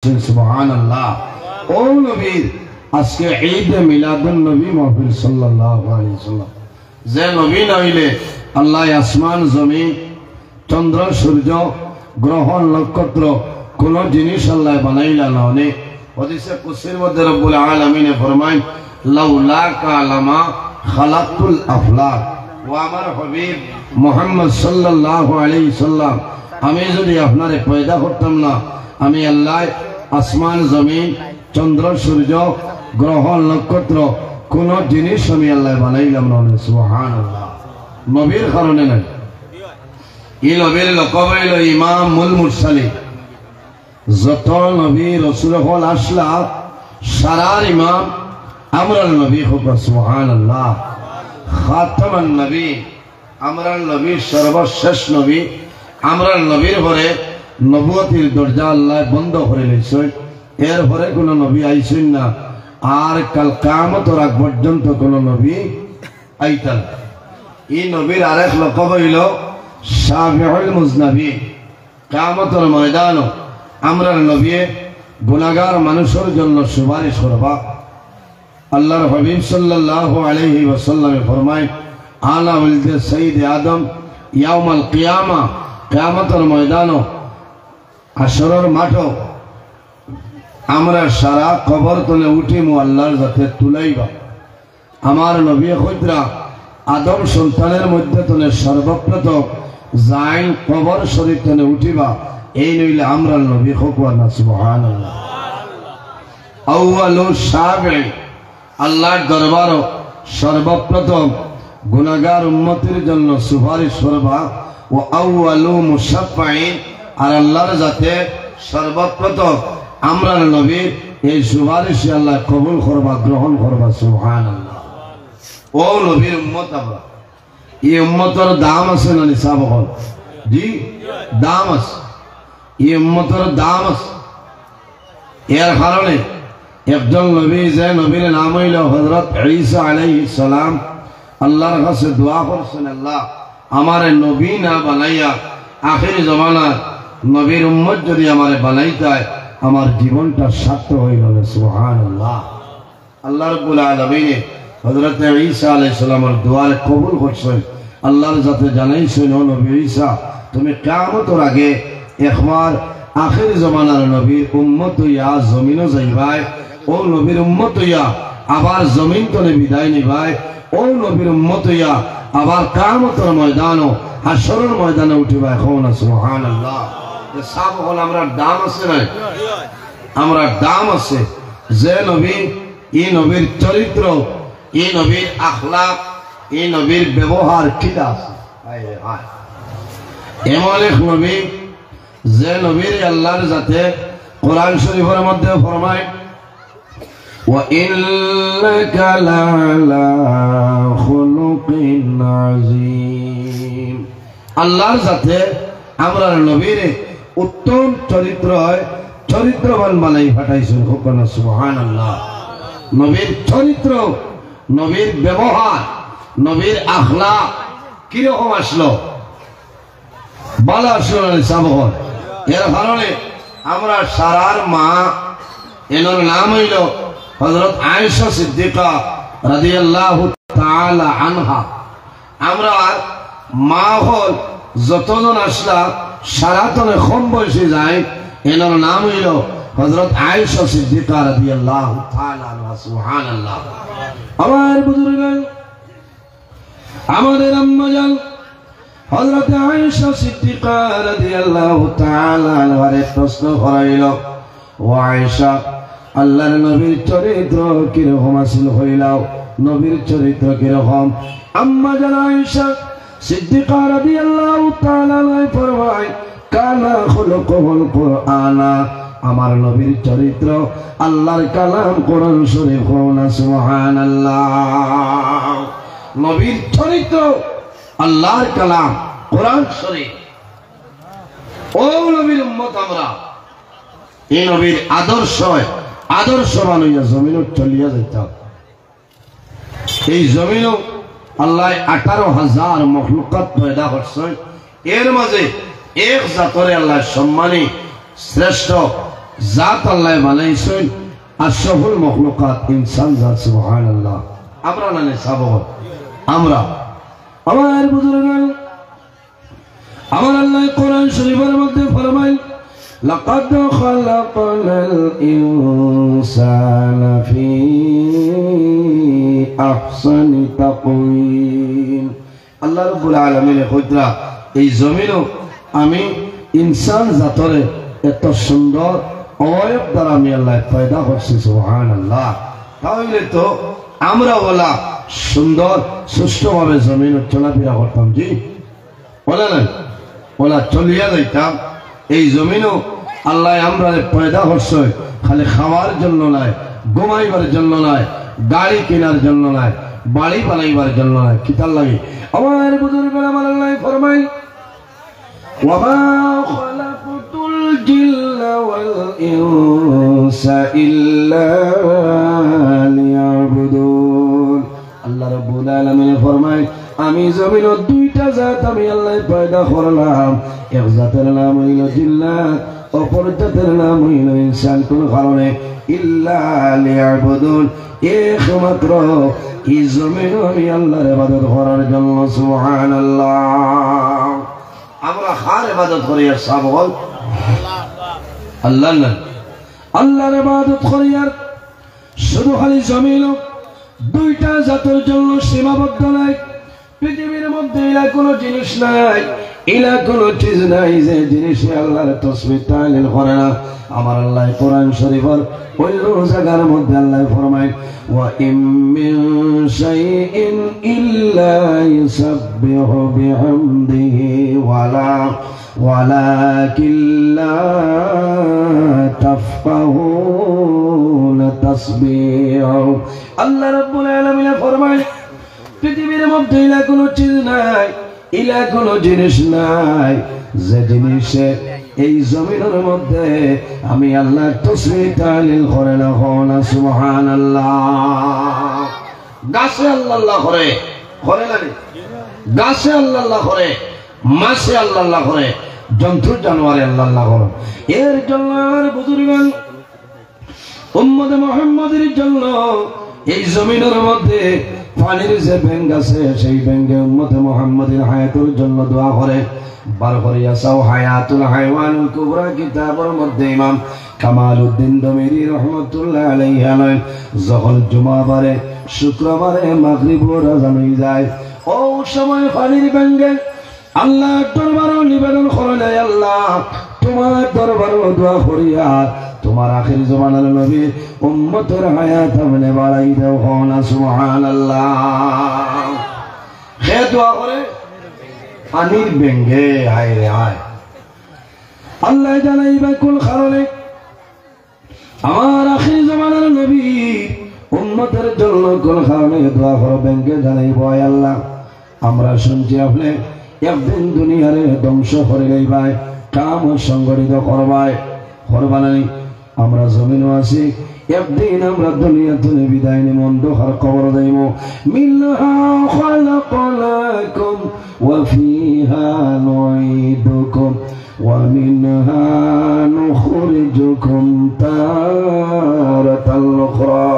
সুবহানাল্লাহ। ও নবীর আজকে ঈদ মিলাদুন নবী মাহফিল সাল্লাল্লাহু আলাইহি ওয়াসাল্লাম। যে নবী নইলে আল্লাহ আসমান জমিন চন্দ্র সূর্য গ্রহ নক্ষত্র কোন জিনিস আল্লাহ বানাইলা না। অনেক হাদিসে কুদসির মধ্যে রব্বুল আলামিন ফরমায় লাউলা কালামা খালাকুল আফলাক। ও আমার হাবিব মুহাম্মদ সাল্লাল্লাহু আলাইহি ওয়াসাল্লাম, আমি যদি আপনারে পয়দা করতাম না, আমি আল্লাহ আসমান জমিন চন্দ্র সূর্য গ্রহ নক্ষত্র কোন জিনিস আমি আল্লাহ বানাইলাম না। সুবহানাল্লাহ। নবীর কারণে নাই। এই নবীর লকব হইল ইমামুল মুরসালিন। যত নবী রাসূল হল আসলা সারার ইমাম আমরার নবী হোক। সুবহানাল্লাহ। খাতামান নবী, আমরার নবী সর্বশেষ নবী। আমরার নবীর পরে নবুয়তির দরজা আল্লাহ বন্ধ করে লইছেন। এরপরে কোন নবী আইছেন না, আর কাল কিয়ামতের আগ পর্যন্ত কোন নবী আইতাল। এই নবীর আরেক লকব হইল শাফিউল মুজনাবিন। কিয়ামতের ময়দানে আমরার নবী গুনাহগার মানুষের জন্য সুপারিশ করবা। আল্লাহর হাবিব সাল্লাল্লাহু আলাইহি ওয়াসাল্লাম ফরমায় আনা ওয়ালদে সাইয়্যিদ আদম ইয়াউমাল কিয়ামা। কিয়ামতের ময়দানে হাসরের মাঠে আমরা সারা কবর তলে উঠিমু আল্লাহর যাতে তুলাইবা। আমার নবী খুদরা আদম সন্তানের মধ্যে তলে সর্বপ্রথম যাই কবর শরীর তলে উঠিবা। এই নইলে আমরা নবী খুকওয়া না। সুবহানাল্লাহ। আউয়ালু শাফি, আল্লাহর দরবার সর্বপ্রথম গুনাহগার উম্মতের জন্য সুপারিশ করবা। ও আউয়ালু মুশাফফাইন, আর আল্লাহর যাতে সর্বপ্রথম আমরা নবী এই সুপারিশ আল্লাহ কবুল করবা, গ্রহণ করবা। সুবহানাল্লাহ। ও নবীর উম্মত আমরা। এই উম্মতের দাম আছে না নিসাব হল? জি, দাম আছে। এই উম্মতের দাম আছে। এর কারণে একজন নবী, যে নবীর নাম হইল হযরত ঈসা আলাইহিস সালাম, আল্লাহর কাছে দোয়া করছেন, আল্লাহ আমারে নবী না বানাইয়া আখির জামানার নবীর উম্মত যদি আমারে বানাইতায় আমার জীবনটা সার্থক হইল। সুবহানাল্লাহ। আল্লাহ রাব্বুল আলামিন হযরত ঈসা আলাইহিস সালামের দোয়া কবুল করছেন। আল্লাহর যাতে জানাইছেন, ও নবী ঈসা, তুমি কিয়ামতের আগে একবার আখির জামানার নবীর উম্মত হইয়া জমিনও যাইবাই। ও নবীর উম্মত হইয়া আবার জমিন তলে বিদায় নিবাই। ও নবীর উম্মত হইয়া আবার কিয়ামতের ময়দানও হাসরের ময়দানে উঠিবাই। এখন সুবহানাল্লাহ। সব হল আমরা দাম আছে না? আমরা দাম আছে। যে নবী, এই নবীর চরিত্র, এই নবীর আখলাক, এই নবীর ব্যবহার কিটা আছে। এমন এক নবী, যে নবীর আল্লাহর যাতে কোরআন শরীফের মধ্যে ফরমায় ওয়া ইন্নাকা লাআলা খুলুকিন আযীম। আল্লাহর যাতে আমরা নবীর উত্তম চরিত্র চরিত্রবান বানাই পাঠাইছেন। সুবহানাল্লাহ। নবীর চরিত্র, নবীর ব্যবহার, নবীর আখলাক কিরকম আসলো? ভালো আসলো না? সাবহর। এর কারণে আমরা সারার মা, এনার নাম হইল হযরত আয়েশা সিদ্দিকা রাদিয়াল্লাহু তাআলা আনহা। আমরা মা হল যতজন আসলা সারাতনে কম বয়সে যায়, এনার নাম হইল হযরত আয়েশা সিদ্দিকা রাদিয়াল্লাহু তাআলা আনহা। সুবহানাল্লাহ। আমার বুজুর্গ, আমাদের আম্মা জান হযরত আয়েশা সিদ্দিকা রাদিয়াল্লাহু তাআলা আনহার প্রশ্ন করাইল, ও আয়েশা, আল্লাহর নবীর চরিত্র কিরকম আছিল হইলাও? নবীর চরিত্র কিরকম? আম্মা জান আয়েশা সিদ্দিকা রাদিয়াল্লাহু তাআলা আনহা ফরমায়, কানা খুলুকুল কুরআনা। আমার নবীর চরিত্র আল্লাহর কালাম কোরআন শরীফ। সুবহানাল্লাহ। নবীর চরিত্র আল্লাহর কালাম কোরআন শরীফ। ও নবীর উম্মত আমরা, এই নবীর আদর্শবান হইয়া জমিনও চলিয়া যাইতাম। এই জমিনও আল্লাহ 18,000 মখলুকাত পয়দা করছেন। এর মাঝে এক জাতরে আল্লাহ সম্মানী শ্রেষ্ঠ জাত আল্লাহ বানাইছেন আশরাফুল মখলুকাত ইনসান জাত সুবহানাল্লাহ আমরা না সাবব আমরা আমার বুজুর্গান আমার আল্লাহ কোরআন শরীফের মধ্যে ফরমায় লাকাদ খালাকনাল ইনসানা ফি আহসানি তাকওয়িম আল্লাহ রাব্বুল আলামিনের কইতরা এই জমিনও আমি ইনসান জাতরে এত সুন্দর অবয়ব দ্বারা আমি আল্লাহ পয়দা করছি সুবহানাল্লাহ তাহলে তো আমরা বলা সুন্দর সুষ্ঠুভাবে জমিন চলাফেরা করতাম জি বলে না ওলা চলিয়া যাইতাম এই জমিনও আল্লাহ আমরা পয়দা করছে খালি খাওয়ার জন্য নয় ঘুমাইবার জন্য নয় গাড়ি কেনার জন্য নয় বাড়ি বানাইবার জন্য নয় কিতার লাগে আমার বুজুর্গরা আমার আল্লাহ ফরমাই ওয়ামা খালাকতুল জিন্না ওয়াল ইনসা ইল্লা লিয়াবুদুন আল্লাহ রাব্বুল আলামিন ফরমায় আমি জমিনের দুইটা জাত আমি আল্লাহ পয়দা করলাম এক জাতের নাম হইল জিন্নাত অপর জাতের নাম হইল ইনসান কোন কারণে ইল্লা লিয়াবুদুন একমাত্র এই জমিন আমি আল্লাহর ইবাদত করার জন্য সুবহানাল্লাহ আমরা কার ইবাদত করি আর সব বল আল্লাহ না আল্লাহর ইবাদত করি আর শুধু খালি জমিন দুইটা জাতের জন্য সীমাবদ্ধ নাই পৃথিবীর মধ্যে এলা কোনো জিনিস নাই এলা কোনো চিজ নাই যে জিনিসে আল্লাহর তাসবিহ তাহলিল করে না আমার আল্লাহ কোরআন শরীফের অন্য জায়গার মধ্যে আল্লাহ ফরমায় ওয়া ইম মিন শাইইন ইল্লা ইউসাব্বিহু বিহামদিহি ওয়ালাকিন লা তাফকাহুনা তাসবিহু আল্লাহ রাব্বুল আলামিন ফরমায় পৃথিবীর মধ্যে ইলা কোনো চিজ নাই ইলা কোনো জিনিস নাই যে জিনিসে এই জমিনের মধ্যে আমি আল্লাহ তাসবিহ তাহলিল করে না হনা সুবহানাল্লাহ গাছে আল্লাহ করে করে না গাছে আল্লাহ করে মাছে আল্লাহ করে জন্তু জানোয়ারে আল্লাহ করে এর জন্য আমার বুজুর্গগণ উম্মতে মুহাম্মাদের জন্য এই জমিনের মধ্যে পানির যে ব্যাংক আছে সেই ব্যাংকে উম্মতে মুহাম্মাদের হায়াতের জন্য দোয়া করে বার করিয়া সাও হায়াতুল হাইওয়ানুল কুবরা কিতাবের মধ্যে ইমাম কামালউদ্দিন দমিরি রহমাতুল্লাহ আলাইহি আলেন যখন জুমাবারে শুক্রবারে মাগরিব আযান হয়ে যায় ও সময় পানির ব্যাংকে আল্লাহ দরবারে নিবেদন করে আল্লাহ তোমার দরবারে দোয়া করিয়া তোমার আখির জামানার নবী উম্মতের হায়াত আমনে বাড়াই দাও হনা সুবহানাল্লাহ হে দোয়া করে পানির ব্যাংকে হায় রে হায় আল্লাহ জানাইবা কোন কারণে আমার আখির জামানার নবী উম্মতের জন্য কোন কারণে দোয়া করে ব্যাংকে জানাইবো আল্লাহ আমরা শুনছি আপনি একদিন দুনিয়ারে ধ্বংস করে যাইবাই কাম সংগঠিত করবাই করবানাই আমরা জমিনও আছি একদিন আমরা দুনিয়া থেকে বিদায় নিয়ে অন্ধকার কবর দেব মিনহা খালাকনাকুম ওয়া ফিহা নুঈদুকুম ওয়া মিনহা নুখরিজুকুম তারাতাল উখরা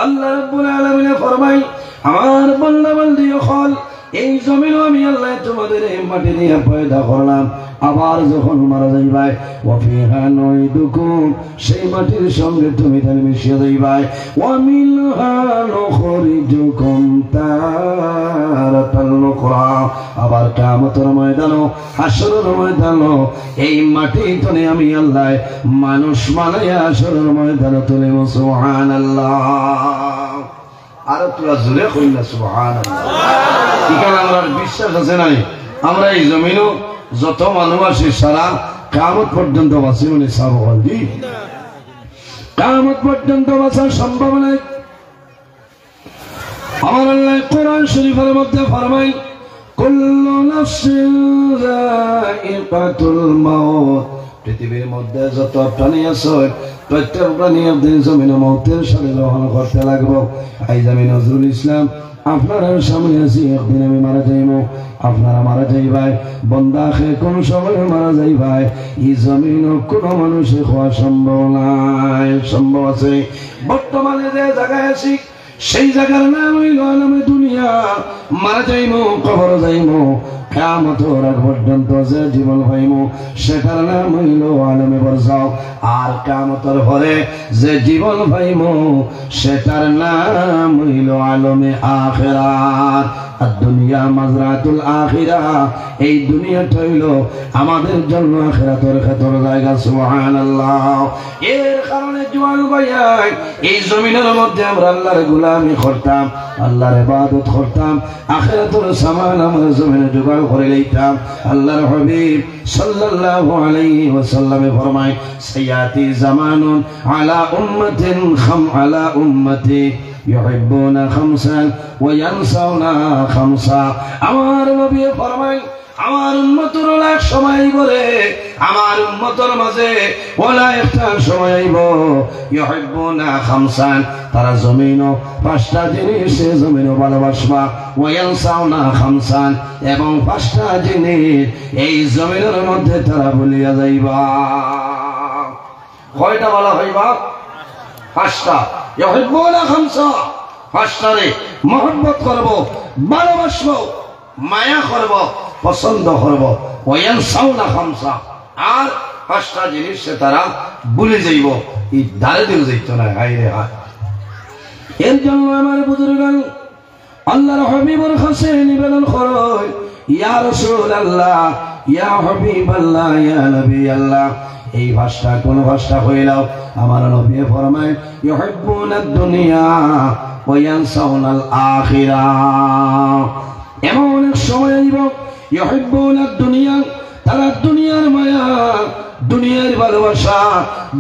আল্লাহ রাব্বুল আলামিন ফরমায় আমার বান্দা বান্দি হল এই জমিন আমি আল্লাহ তোমাদের মাটি দিয়ে পয়দা করলাম আবার যখন মারা যাইবাই ওয়া ফিহা নুঈদুকুম সেই মাটির সঙ্গে তুমি তার মিশিয়ে যাইবাই ওয়া মিনহা নুখরিজুকুম তারাতাল উখরা আবার কিয়ামতের ময়দানও হাশরের ময়দানও এই মাটি থেকে আমি আল্লাহ মানুষ বানাইয়া হাশরের ময়দানে তুলিব সুবহানাল্লাহ আর তোরা জোরে কই না সুবহানাল্লাহ এখানে আমরা বিশ্বাস আছে নাই আমরা এই জমিনও যত মানুষ আছে সারা কিয়ামত পর্যন্ত বাঁচি মানে সব হলদি কিয়ামত পর্যন্ত বাঁচা সম্ভব নয় আমার আল্লাহ কোরআন শরীফের মধ্যে ফরমায় কুল্লু নাফসিন যায়িকাতুল মাউত পৃথিবীর মধ্যে যত প্রাণী আছে প্রত্যেক প্রাণী একদিন জমিনে মৌতের সাথে গ্রহণ করতে লাগবো। আইজ আমি নজরুল ইসলাম আপনারা সামনে আছি, একদিন আমি মারা যাইব, আপনারা মারা যাইবাই, বন্দা খে কোন সময় মারা যাইবাই। এই জমিন কোন মানুষে হওয়া সম্ভব নাই, সম্ভব আছে। বর্তমানে যে জায়গায় আছি সেই জায়গার নাম হইল আলমে দুনিয়া। মারা যাইব, কবর যাইব, কিয়ামতের আগ পর্যন্ত যে জীবন পাইব সেটার নাম হইল আলমে বরজাখ। আর কিয়ামতের পরে যে জীবন পাইব সেটার নাম হইল আলমে আখিরাত। আর দুনিয়া মাজরাতুল আখিরাহ, এই দুনিয়াটা হইল আমাদের জন্য আখিরাতের ক্ষেত্র জায়গা। সুবহানাল্লাহ। এর কারণে জোয়ান ভাইয়াই এই জমিনের মধ্যে আমরা আল্লাহর গোলামি করতাম, আল্লাহর ইবাদত করতাম, আখিরাতের সামান আমরা জমিনে জোগাড় করে লইতাম। আল্লাহর হাবিব সাল্লাল্লাহু আলাইহি ওয়াসাল্লামে ফরমায়, সায়াতি জামানুন আলা উম্মাতিন আলা উম্মতি ইউহিব্বুনা খামসান ওয়া ইয়ানসাউনা খামসা। আমার নবী ফরমায়, আমার উম্মতের এক সময় বলে, আমার উম্মতের মাঝে ওলা একটা সময় আইব ইউহিব্বুনা খামসান, তারা জমিনও পাঁচটা জিনিস জমিনও ভালোবাসবা, ওয়া ইয়ানসাউনা খামসান, এবং পাঁচটা জিনিস এই জমিনের মধ্যে তারা ভুলিয়া যাইবা। কয়টা বলা হইবা? পাঁচটা। ইউহিব্বুনা খামসা, পাঁচটারে মহব্বত করব, ভালোবাসবো, মায়া করব, পছন্দ করব। ওয়া ইয়ানসাউনা খামসা, আর পাঁচটা জিনিস তারা ভুলে যাইব। এই দাঁড়ে দিল যাইত না, হায় রে হায়। এর জন্য আমার বুজুর্গান আল্লাহর হাবিবের কাছে নিবেদন করই, ইয়া রাসূলুল্লাহ, ইয়া হাবিবাল্লাহ, ইয়া নবী আল্লাহ, এই ভাষা কোন ভাষা হইলাও আমার নবী ফরমায়, ইউহিব্বুনাদ দুনিয়া ওয়া ইয়ানসাউনাল আখিরাহ। এমন এক সময় আইব ইউহিব্বুনাদ দুনিয়া, তারা দুনিয়ার মায়া, দুনিয়ার ভালোবাসা,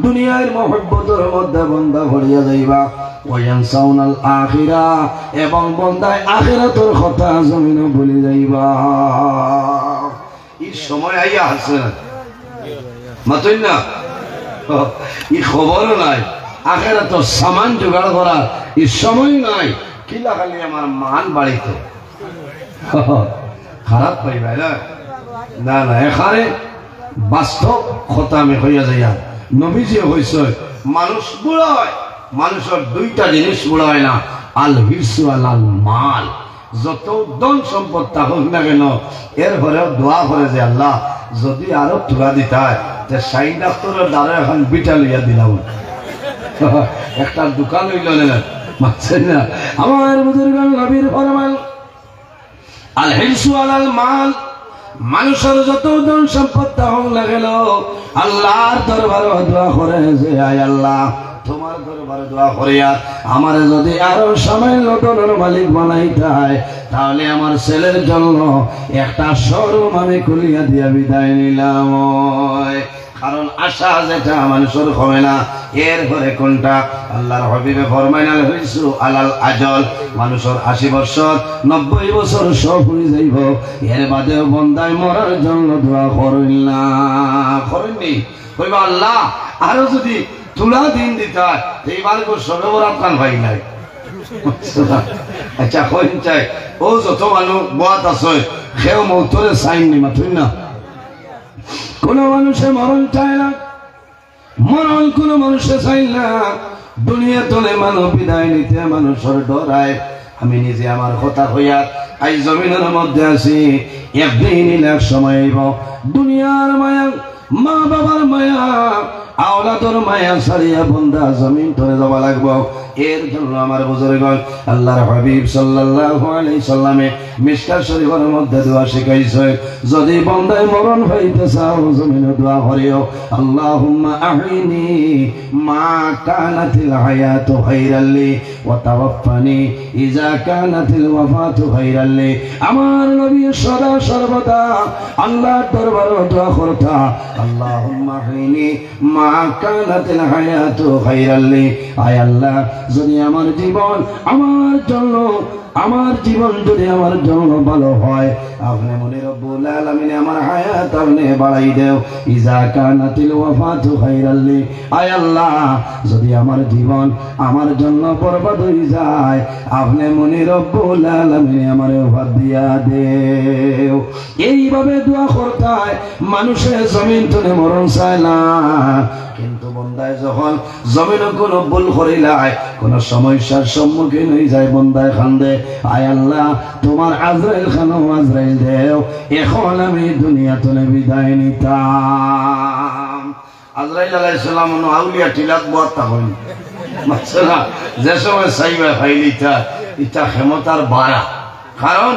দুনিয়ার মহব্বতের মধ্যে বন্দা ভরিয়া যাইবা। ওয়া ইয়ানসাউনাল আখিরাহ, এবং বন্দায় আখিরাতের কথা জমিনে ভুলে যাইবা। এই সময় আইয়া আছে মাতই না, এই খবরও নাই, আখিরাতের সামান জোগাড় করার এই সময় নাই। কিলা খালি আমার মান বাড়িতে খারাপ পাইবাই না, না না, এখানে বাস্তব খতামে হইয়া যাইয়া নবীজি হইছে মানুষ বুড়া হয়, মানুষের দুইটা জিনিস বুড়া হয় না, আল হিরসু আল মাল। যত ধন সম্পদ থাকুক না কেন এর ঘরেও দোয়া করে যে আল্লাহ যদি আরো তুলা দিতে হয়, সাইড ডাক্তারের দ্বারা এখন বিটা লইয়া দিলাম, একটা দোকান হইল না, মানছেন না। আমার বুজুর্গান নবীর ফরমান, আল হিরসু আল মাল, মানুষের যত ধন সম্পদ থাকুক না কেন আল্লাহর দরবারে দোয়া করে যে আয় আল্লাহ তোমার দরবারে দোয়া করিয়া আমার যদি আরো সময় নতুনের মালিক বানাইতে হয়, তাহলে আমার ছেলের জন্য একটা শোরুম আমি খুলিয়া দিয়া বিদায় নিলাম। কারণ আশা যেটা মানুষের হবে না, এর ঘরে কোনটা? আল্লাহর হাবিবে ফরমাইন, আল হিরসু আলাল আজল, মানুষের 80 বছর 90 বছর সব হয়ে যাইব, এর বাদেও বন্দায় মরার জন্য দোয়া করেন না, করেননি। কইবা আল্লাহ আরো যদি তুলা দিন দিতা এইবার সবে বরাত কান ভাই নাই। আচ্ছা কইন চাই ও যত মানুষ বাত আছে সেও মৌতরে সাইন নি মাথুই না। কোন মানুষে মরণ চায় না, মরণ কোন মানুষে চাই না। দুনিয়া তলে মানব বিদায় নিতে মানুষের ডরায়। আমি নিজে আমার কথা হইয়া আই জমিনের মধ্যে আছি, একদিন এক সময় আইব দুনিয়ার মায়া, মা বাবার মায়া, আওলাদর মায়া ছাড়িয়া বন্দা জমিন ধরে যাওয়া লাগবো। এর জন্য আমার বুজুর্গণ আল্লাহর হাবিব সাল্লাল্লাহু আলাইহি সাল্লামে মিশকাত শরীফের মধ্যে দোয়া শিখাইছে, যদি বন্দায় মরণ হইতে চাও জমিনে দোয়া করিও, আল্লাহুম্মা আহিনি মা কানাতিল হায়াতু খায়রাল লি ওয়া তাওয়াফানি ইজা কানাতিল ওয়াফাতু খায়রাল লি। আমার নবী সদা সর্বদা আল্লাহর দরবারে দোয়া করতা, আল্লাহুম্মা আহিনি মা কানাতিল হায়াতু খায়রাল লি, আয় আল্লাহ যদি আমার জীবন আমার জন্য আমার জীবন যদি আমার জন্য ভালো হয় আপনি মনে রব্বুল আলামিন আমার হায়াত আপনি বাড়াই দেও ইজা কানাতিল ওয়াফাতু খায়রাল লি আয় আল্লাহ যদি আমার জীবন আমার জন্য বরবাদ হয়ে যায় আপনি মনে রব্বুল আলামিন আমারে ওয়াফাত দিয়া দেও এইভাবে দোয়া করতে হয় মানুষের জমিন তুলে মরণ চায় না কিন্তু বন্দায় যখন জমিন কোনো ভুল করিলায় কোন সমস্যার সম্মুখীন হয়ে যায় বন্দায় খান্দে আয় আল্লাহ তোমার আজরাইল খানো আজরাইল দেও এখন আমি দুনিয়া তুলে বিদায় নিতাম আজরাইল আলাইহিস সালাম আউলিয়া টিলাত বর্তা হইল মাসলা যে সময় সাইবা ফাইলিতা ইটা ক্ষমতার বাড়া কারণ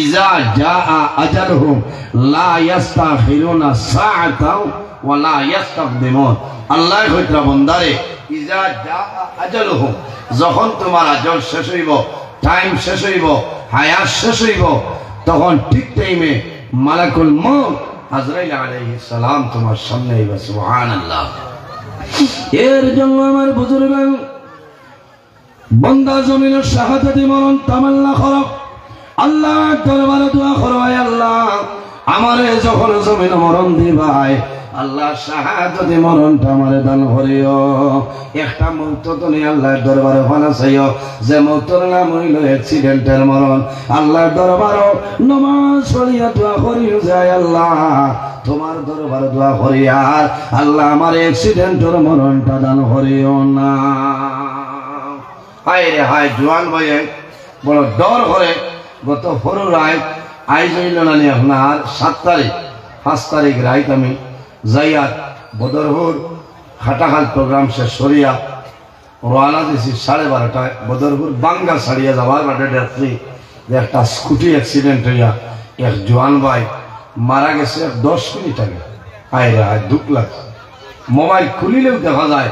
ইজা জাআ আজালহুম লা ইস্তাখিরুনা সাআতাও ওয়া লা ইস্তাকদিমুন আল্লাহ কইরা বন্দারে ইজা জাআ আজালহুম যখন তোমার আজল শেষ হইব টাইম শেষ হইব হায়াত শেষ হইব তখন ঠিক টাইমে মালাকুল মউত আজরাইল আলাইহিস সালাম তোমার সামনে আইবে সুবহানাল্লাহ এর জন্য আমার বুজুর্গ বন্দা জমিনের শাহাদাতি মরণ তামান্না করো আল্লাহ দরবারে দোয়া করো আয় আল্লাহ আমারে যখন জমিন মরণ দিবাই আল্লাহ শাহাদাতি মরণটা আমারে দান করিও একটা মৌত তুমি আল্লাহর দরবারে ফানা চাইও যে মৌতর নাম হইল অ্যাক্সিডেন্টের মরণ আল্লাহর দরবারে নামাজ পড়িয়া দোয়া করিও যায় আল্লাহ তোমার দরবারে দোয়া করি আর আল্লাহ আমার অ্যাক্সিডেন্টের মরণটা দান করিও না হায় রে হায় জোয়ান ভাই বড় ডর করে গত ফরুর রায় আইজ হইল না আপনার 7 তারিখ 5 তারিখ রাইত আমি যাইয়াত বদরপুর খাটাখাল প্রোগ্রাম শেষ সরিয়া রওনা দিয়েছি 12:30টায় বদরপুর বাঙ্গা ছাড়িয়া যাওয়ার বাটে দেখছি যে একটা স্কুটি অ্যাক্সিডেন্ট হইয়া এক জোয়ান ভাই মারা গেছে 10 মিনিট আগে হায় রে হায় দুঃখ লাগছে মোবাইল খুলিলেও দেখা যায়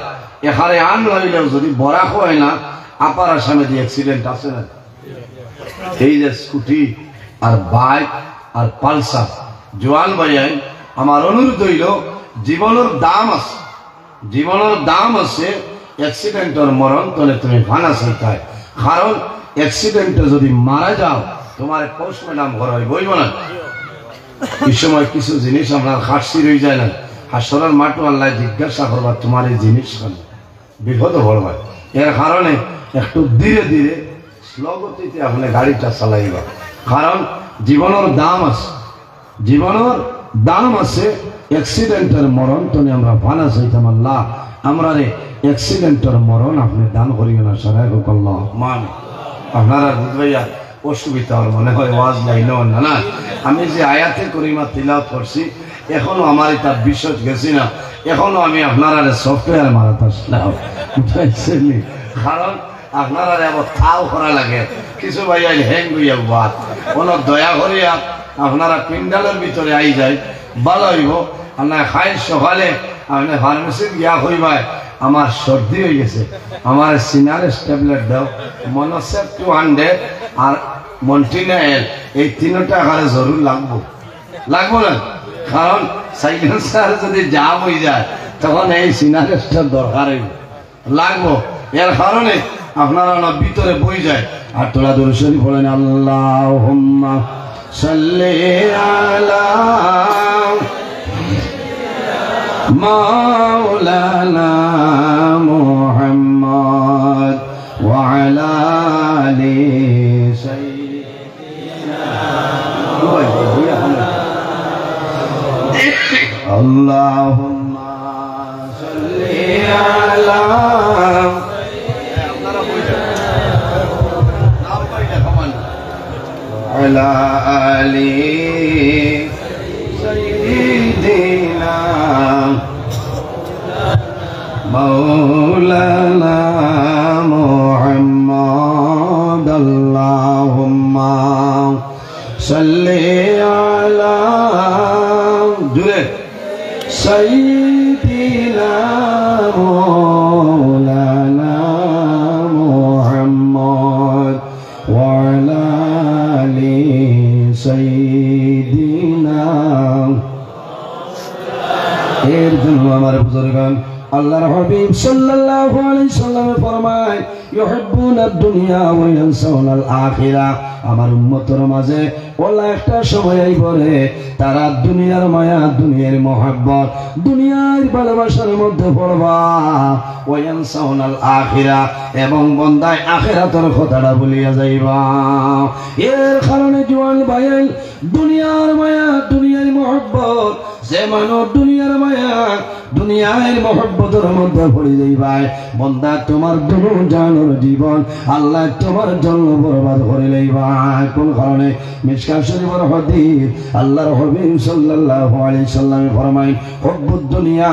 এখানে আন হইলেও যদি বরাক হয় না আপার আসামে দিয়ে অ্যাক্সিডেন্ট আছে না এই যে স্কুটি আর বাইক আর পালসার জোয়ান ভাইয়াই আমার অনুরোধ হইল জীবনের দাম আছে অ্যাক্সিডেন্টের মরণ তাহলে তুমি ভানা চাইতায় কারণ অ্যাক্সিডেন্টে যদি মারা যাও তোমার পোস্টমর্টম করা হইব না এই সময় কিছু জিনিস আমরা খাটছি রয়ে যায় না হাসরের মাঠও আল্লাহ জিজ্ঞাসা করবা তোমার এই জিনিস কেন বিপদ পড়বা এর কারণে একটু ধীরে ধীরে স্লো গতিতে আপনি গাড়িটা চালাইবা কারণ জীবনের দাম আছে অ্যাক্সিডেন্টের মরণ তুমি আমরা ভানা চাইতাম আল্লাহ আমরা রে অ্যাক্সিডেন্টের মরণ আপনি দান করিও না সারাই হোক আল্লাহ মান আপনারা বুঝবাইয়া অসুবিধা আর মনে হয় ওয়াজ লাইল না আমি যে আয়াতে করিমা তিলাওয়াত করছি এখনো আমার এটা বিশ্বাস গেছি না এখনো আমি আপনারা সফটওয়্যার মারাতে আসলাম কারণ আপনারা আবার থাও করা লাগে কিছু ভাইয়া হ্যাং হইয়া বাদ কোনো দয়া করিয়া আপনারা পিন্ডালের ভিতরে আই যায় ভালো হইব আপনার খাই সকালে আপনি ফার্মেসিতে গিয়া হইবাই আমার সর্দি হয়ে গেছে আমার সিনারেস ট্যাবলেট দাও মনোসেপ 200 আর মন্টিনাএল এই 3টা আকারে জরুর লাগবো না কারণ সাইলেন্সার যদি জাম হয়ে যায় তখন এই সিনারেসটার দরকার লাগবো এর কারণে আপনারা না ভিতরে বই যায় আর তোলা দরুদ শরীফ বলেন আল্লাহুম্মা সাল্লি আলা মাওলানা মুহাম্মদ ওয়া আলা আলি সাইয়্যিদিনা আল্লাহুম্মা সাল্লি আলা على آل سيدنا مولانا محمد اللهم صل على سيدنا مولانا محمد وعلى سيدنا সাল্লাল্লাহু আলাইহি সাল্লাম ফরমায় ইউহিব্বুনা দুনিয়া ওয়া ইয়ানসাউনাল আখিরা। আমার উম্মতের মাঝে ওলা একটা সময় আইবরে তারা দুনিয়ার মায়া, দুনিয়ার মহব্বত, দুনিয়ার ভালোবাসার মধ্যে পড়বা, ওয়া ইয়ানসাউনাল আখিরা, এবং বন্দায় আখিরাতের কথাটা ভুলিয়া যাইবা। এর কারণে জওয়ান ভাইয়ের দুনিয়ার মায়া, দুনিয়ার মহব্বত, যে মানুষ দুনিয়ার মায়া, দুনিয়ার মহব্বতের মধ্যে পড়ে যাইবাই, বন্দা তোমার দুনিয়ার জীবন আল্লাহ তোমার জন্য বরবাদ করে লইবা। কোন কারণে? মিশকাত শরীফের হাদিস, আল্লাহর হাবিব সাল্লাল্লাহু আলাইহি সাল্লাম ফরমায় হুব্বুদ দুনিয়া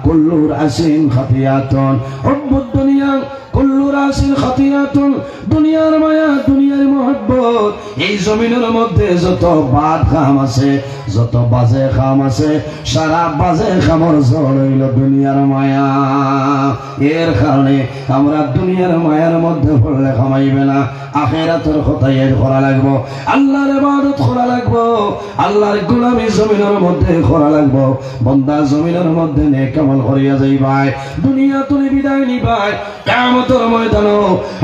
কুল্লু রাসিন খাতিয়াতুন, হুব্বুদ দুনিয়া কুল্লু রাসিন খাতিয়াতুন। দুনিয়ার মায়া, দুনিয়ার মহব্বত, এই জমিনের মধ্যে যত বাদ খাম আছে, যত বাজে খাম আছে, সারা বাজে খামর জড় হইল দুনিয়ার মায়া। এর কারণে আমরা দুনিয়ার মায়ার মধ্যে পড়লে খামাইবে না, আখিরাতের কথা এর করা লাগবো, আল্লাহর ইবাদত করা লাগবো, আল্লাহর গোলামি জমিনের মধ্যে করা লাগবো। বন্দা জমিনের মধ্যে নেক আমল করিয়া যাইবাই, দুনিয়া তুমি বিদায় নিবাই, কিয়ামতের ময়দানে,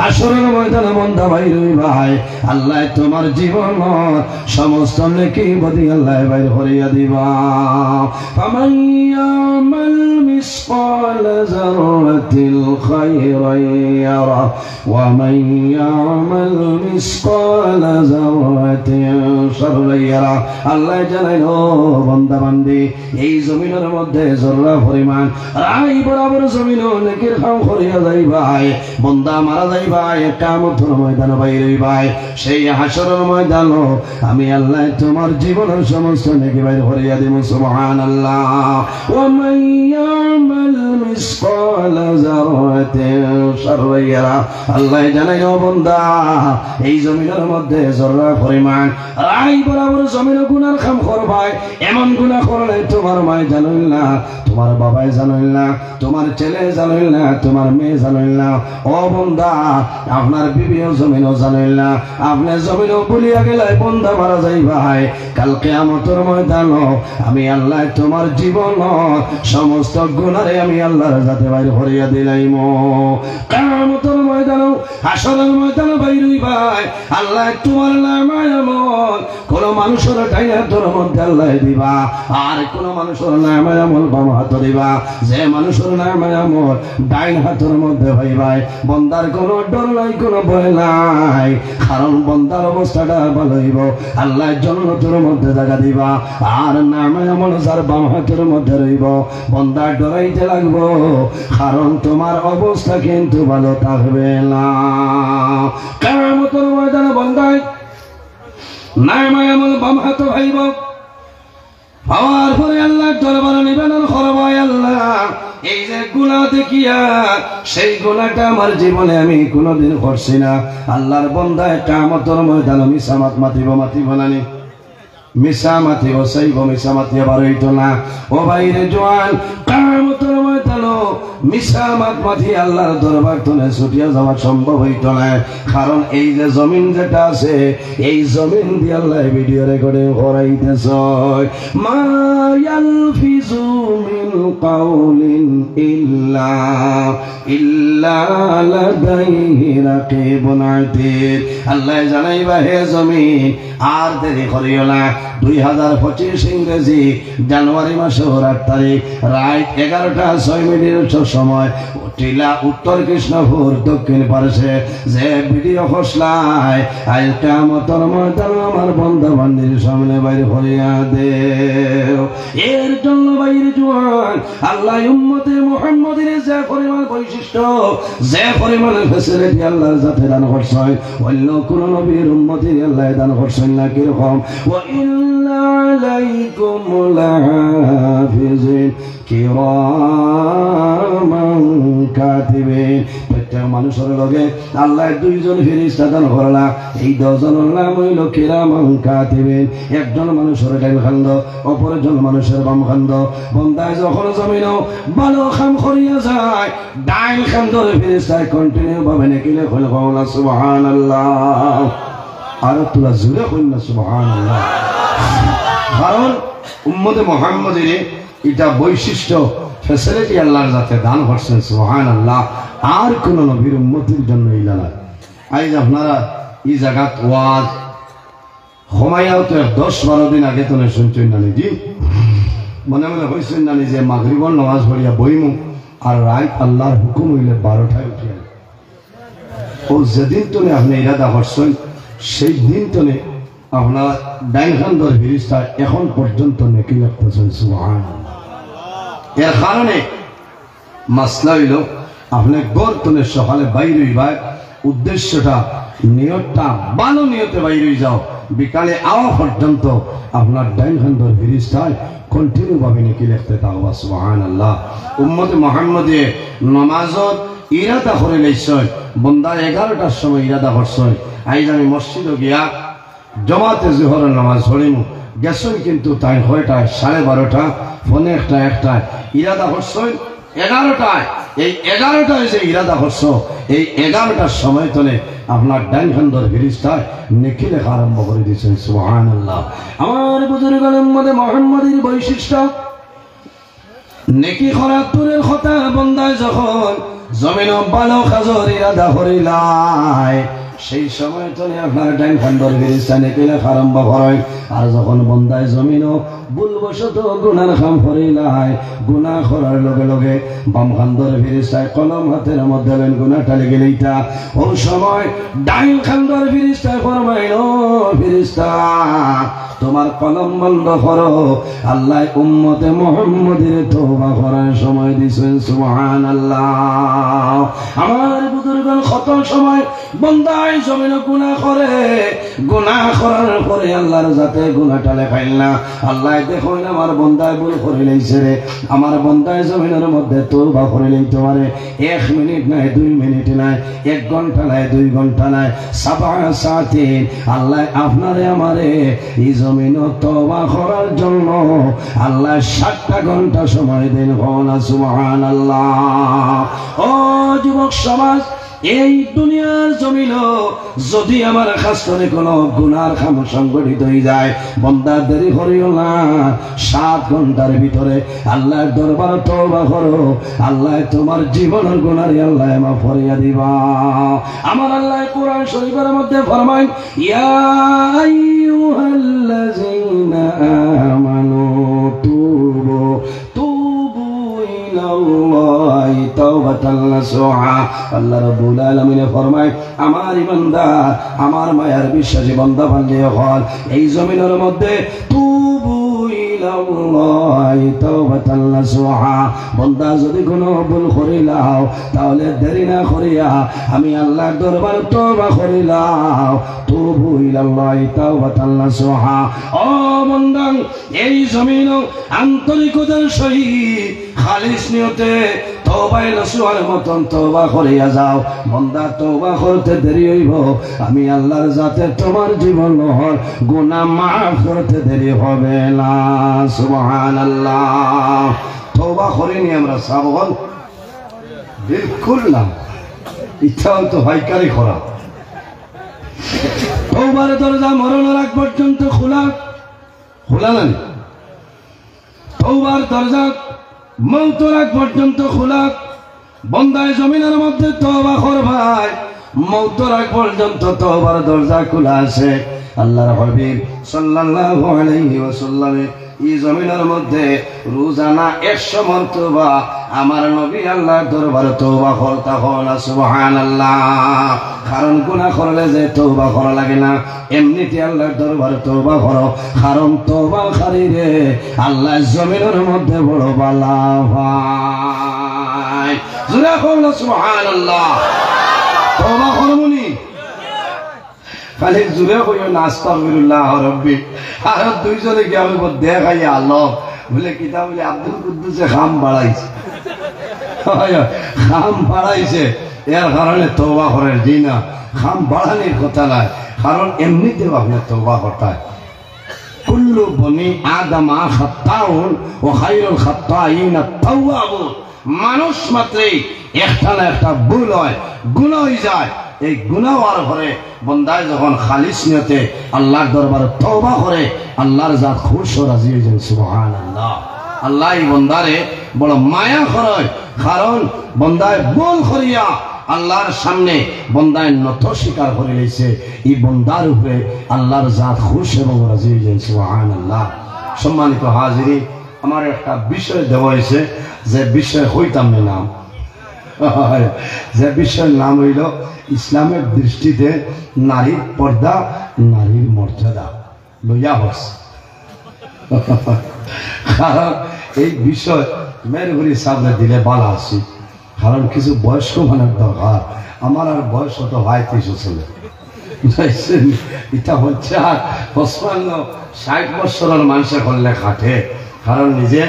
হাসরের ময়দানে বন্দা বাইর হইবাই। আল্লাহ তোমার জীবন সমস্ত নেকি বদি আল্লাহ বাইর করিয়া দিবা। ফামান ইয়ামাল মিসকাল যাররাতিল খায়রান ইয়ারা ওয়া মান ইয়ামাল মিসকাল যাররাতিন শাররান ইয়ারা। আল্লাহ জানাইলো বান্দা বান্দি এই জমিনের মধ্যে জররা পরিমাণ রাই বরাবর জমিন নেকির কাম করিয়া যাইবাই, বন্দা মারা যাইবাই, কিয়ামতের ময়দানে বাইর হইবাই। সেই হাসরের ময়দান আমি আল্লাহ তোমার জীবনের সমস্ত নেকি বাইর করিয়া দিব। সুবহানাল্লাহ। ওয়া মান ইয়ামাল মিসকাল যাররাতিন শাররান ইয়ারা। আল্লাহ জানাইলো বান্দা এই জমিনের মধ্যে জররা পরিমাণ রাই বরাবর জমিন গুনার কাম করবাই, এমন গুনাহ করলে তোমার মা জানিল না, তোমার বাবাই জানিল না, তোমার ছেলে জানিল না, তোমার মেয়ে জানিল না। ও বান্দা আপনার বিবিও জমিনও জানিল না, আপনি জমিনও ভুলিয়া গেলে বান্দা মারা যাইবাই। কাল কিয়ামতের ময়দান আমি আল্লাহ তোমার জীবন সমস্ত গুনারে আমি আল্লাহর জাতে বাইর করিয়া দিলাইম। কিয়ামতের ময়দান, হাসরের ময়দান বাইর হইবাই, আল্লাহ তোমার নামায় আমল কোন মানুষের ডাইন হাতের মধ্যে আল্লাহ দিবা, আর কোন মানুষের নামায় আমল বাম হাতে দিবা। যে মানুষের নামায় আমল ডাইন হাতের মধ্যে হইবাই, বন্দার কোনো ডর নাই, কোনো ভয় নাই, কারণ বন্দার অবস্থাটা ভালো হইব, আল্লাহ জান্নাতের মধ্যে জায়গা দিবা। আর নামায় আমল যার বাম হাতের মধ্যে রইব, বন্দা ডরাইতে লাগবো, কারণ তোমার অবস্থা কিন্তু ভালো থাকবে না। কিয়ামতের ময়দানে বন্দায় নামায় আমল বাম হাতে হইব, পাওয়ার পরে আল্লাহ দরবারে নিবেদন করব, আল্লাহ এই যে গুনাহ দেখিয়া সেই গুনাহটা আমার জীবনে আমি কোনোদিন করছি না। আল্লাহর বান্দায় কিয়ামতের ময়দানে মিসামাত মাতিব, মাতিব না নি? মিসা মাতিব, সাইব মিসা মাতিয়া বারইতো না। ও ভাইরে জওয়ান, কিয়ামতের ময়দানে মিসা মাতি আল্লাহর দরবার তুলে ছুটিয়া যাওয়া সম্ভব হইতো না, কারণ এই যে জমিন যেটা আছে, এই জমিন দিয়ে আল্লাহ ভিডিও রেকর্ডিং করাইতেছ। মা ইয়ালফিজু মিন কাউলিন ইল্লা লাদাইহি রাকিবুন আতীদ। আল্লাহ জানাইবা হে জমিন আর দেরি করিও না। 2025 ইংরেজি জানুয়ারি মাসের 8 তারিখ রাত 11:06 সময় টিলা উত্তর কৃষ্ণপুর দক্ষিণ পার্শ্বে যে ভিডিও খসলায় আজ কিয়ামতের ময়দানে আমার বান্দা বান্দির সামনে বাইর করিয়া দেও। এর জন্য বাইরে জওয়ান আল্লাহ উম্মতে মুহাম্মাদের যে পরিমাণ বৈশিষ্ট্য, যে পরিমাণ ফ্যাসিলিটি আল্লাহর জাতে দান করছেন, অন্য কোন নবীর উম্মতের আল্লাহ দান করছেন না। কিরকম? ওয়া ইন্না আলাইকুম লাহাফিজিন কিরামান কাতিবিন। প্রত্যেক মানুষের লগে আল্লাহ 2 জন ফেরেশতা দান করলা, এই 2 জনের নাম হইল কিরামান কাতিবিন। একজন মানুষের ডাইন খান্দ, অপরজন মানুষের বাম খান্দ। বান্দায় যখন জমিনও ভালো কাম করিয়া যায়, ডাইন খান্দর ফেরেশতায় কন্টিনিউ ভাবে নেকিলে কইল কওলা সুবহানাল্লাহ। আর তোরা জোরে কইল না সুবহানাল্লাহ। কারণ উম্মতে মুহাম্মাদের এটা বৈশিষ্ট্য, ফ্যাসিলিটি আল্লাহর যাতে দান করছেন সুবহানাল্লাহ। আর কোন নবীর উম্মতের জন্য ইলা না। আজ আপনারা এই জায়গাত ওয়াজ হমায়াও তো 10-12 দিন আগে তো শুনছেন না জি, মনে মনে হয়েছেন না যে মাগরিবর নামাজ পড়িয়া বইমু আর রাত আল্লাহর হুকুম হইলে 12টায় উঠিয়া ও যেদিন তো আপনি ইরাদা করছেন সেই দিন তো আপনার ডাইনখান্দর ফিরিস্তা এখন পর্যন্ত নেকি লাগতেছেন সুবহানাল্লাহ। এর কারণে মাসলা হইল আপনি গর্তনের সকালে বাইর হইবার উদ্দেশ্যটা নিয়তটা ভালো নিয়তে বাইর হয়ে যাও, বিকালে আওয়া পর্যন্ত আপনার ডাইনখান্দর ফিরিস্তায় কন্টিনিউ ভাবে নেকি লিখতে থাকবা সুবহানাল্লাহ। উম্মতে মুহাম্মদে নামাজত ইরাদা করে লাইছয় বন্দা 11টার সময় ইরাদা করছয় আইজ আমি মসজিদে গিয়া জমাতে জোহরের নামাজ পড়িমু গেছই কিন্তু তাই কয়টায় 12:30 ফোনে একটা ইরাদা করছয় 11টায়। এই 11টায় যে ইরাদা করছো এই 11টার সময় তোলে আপনার ডাইনখান্দর ফিরিস্তায় নেকি লেখা আরম্ভ করে দিয়েছেন সুবহানাল্লাহ। আমার বুজুর্গের মধ্যে মুহাম্মদের বৈশিষ্ট্য নেকি করার দূরের কথা বন্দায় যখন জমিন ভালো কাজের ইরাদা করিলাই সেই সময় তো আপনার ডাইনখান্দর ফিরিস্তা নেকি লেখা আরম্ভ করে। আর যখন বন্দায় জমিন ভুলবশত গুনার কাম করিলাই গুনাহ করার লগে লগে বামখান্দর ফিরিস্তায় কলম হাতের মধ্যে লেন গুনাহটা লেগে লইতা ওই সময় ডাইনখান্দর ফিরিস্তায় ফরমাইল ফিরিস্তা তোমার কলম বন্ধ করো, আল্লাহ উম্মতে মুহাম্মদের তওবা করার সময় দিছেন সুবহানাল্লাহ। আমার বুজুর্গগণ কত সময় বন্দায় জমিনে গুনাহ করে, গুনাহ করার পরে আল্লাহর যাতে গুনাহটা লেখাইল না, আল্লাহ দেখুন আমার বন্দায় ভুল করে লইছে রে, আমার বন্দায় জমিনের মধ্যে তওবা করে লইতে পারে 1 মিনিট নাই 2 মিনিট নাই 1 ঘন্টা নাই 2 ঘন্টা নাই 7 সাতিন আল্লাহ আপনারে আমারে এই জমিন তওবা করার জন্য আল্লাহ 7টা ঘন্টা সময় দেন না সুবহানাল্লাহ। ও যুবক সমাজ এই দুনিয়ার জমিন যদি আমার কাছ থেকে কোনো গুনার কাম সংগঠিত হয়ে যায় বন্দা দেরি করিও না, 7 ঘন্টার ভিতরে আল্লাহর দরবারে তওবা করো, আল্লাহ তোমার জীবনের গুনাহ আল্লাহ মাফ করিয়া দিবা। আমার আল্লাহ কোরআন শরীফের মধ্যে ফরমায় ইয়া আইয়ুহাল্লাযীনা আমানু তুবু ইলাল্লাহি তাওবাতান নাসুহা। আল্লাহ রাব্বুল আলামিন ফরমায় আমার ইমানদার আমার মায়ার বিশ্বাসী বান্দা বান্দী হল এই জমিনের মধ্যে তুবু ইলাল্লাহি তাওবাতান নাসুহা। বান্দা যদি কোনো ভুল করিলাও তাহলে দেরি না করিয়া আমি আল্লাহর দরবারে তওবা করিলাও, তুবু ইলাল্লাহি তাওবাতান নাসুহা। ও বান্দা এই জমিন আন্তরিকতার সহিত খালিস নিয়তে তওবায়ে নসুহার মতন তওবা করিয়া যাও, বান্দা তওবা করতে দেরি হইব আমি আল্লাহর যাতে তোমার জীবনের গুনাহ মাফ করতে দেরি হবে না সুবহানাল্লাহ। তওবা করিনি আমরা সাবল বিলকুল না, ইচ্ছা তো হাইকারি করা। তওবার দরজা মরণের আগ পর্যন্ত খোলা নাই, তওবার দরজা মৌতের আগ পর্যন্ত খোলা। বন্দায় জমিনের মধ্যে তওবা করবাই মৌতের আগ পর্যন্ত তওবার দরজা খোলা আছে। আল্লাহর হাবিব সাল্লাল্লাহু আলাইহি ওয়াসাল্লাম এই জমিনের মধ্যে রোজানা 100 মর্তবা আমার নবী আল্লাহর দরবারে তওবা করতে হল সুবহানাল্লাহ। কারণ গুনাহ করলে যে তওবা করা লাগে না, এমনিতে আল্লাহর দরবারে তওবা করো, কারণ তওবাকারীরে আল্লাহ জমিনের মধ্যে বড় বালা ভাই। জোরে বলো সুবহানাল্লাহ। তওবা করমুনি খালি জুড়ে কইও না আস্তাগফিরুল্লাহ রাব্বি। আর দুইজনে কি আমি দেখাইয়া আল্লাহ বলে কিতাব বলে আব্দুল কুদ্দুসে খাম বাড়াইছে, খাম বাড়াইছে এর কারণে তওবা করার দিন না, খাম বাড়ানোর কথা নাই, কারণ এমনিতেও আপনি তওবা করতে হয়। কুল্লু বনি আদমা খাত্তাউন ওয়া খায়রুল খাত্তাইনা তাওয়াবুন। মানুষ মাত্রই একটা না একটা ভুল হয়, গুনাহ হয়ে যায়। এই গুনাহ হওয়ার পরে বন্দায় যখন খালিস নিয়তে আল্লাহর দরবারে তওবা করে আল্লাহর জাত খুশ ও রাজি হয়ে যায় সুবহানাল্লাহ। আল্লাহ এই বন্দারে বড় মায়া করে, কারণ বন্দায় বল করিয়া আল্লাহর সামনে বন্দায় নত স্বীকার করে লইছে। এই বন্দার উপরে আল্লাহর জাত খুশ এবং রাজি হয়ে যায়। সুবহানাল্লাহ। সম্মানিত হাজিরি, আমার একটা বিষয় দেওয়া হয়েছে, যে বিষয় হইতাম না নাম, যে বিষয়ের নাম হইল ইসলামের দৃষ্টিতে নারীর পর্দা, নারীর মর্যাদা লইয়া হস। কারণ এই বিষয় মেরগুড়ি সামনে দিলে ভালো আছি, কারণ কিছু বয়স্ক মানের দরকার। আমার আর বয়স হতো ভাই 30 ছেলে, এটা হচ্ছে আর 55-60 বছরের মানুষে করলে খাটে। কারণ নিজে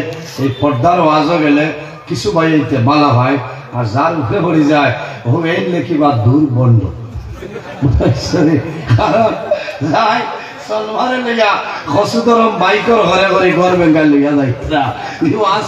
এই পর্দার ওয়াজও গেলে কিছু বাইতে বালা হয়, আর যার উঠে পড়ে যায় ও এই লেখি বা দূর বন্ধ। কারণ যাই সলমারে লেগা খসুদরম বাইকর ঘরে ঘরে ঘর বেঙ্গাল লিগা যাইতা আজ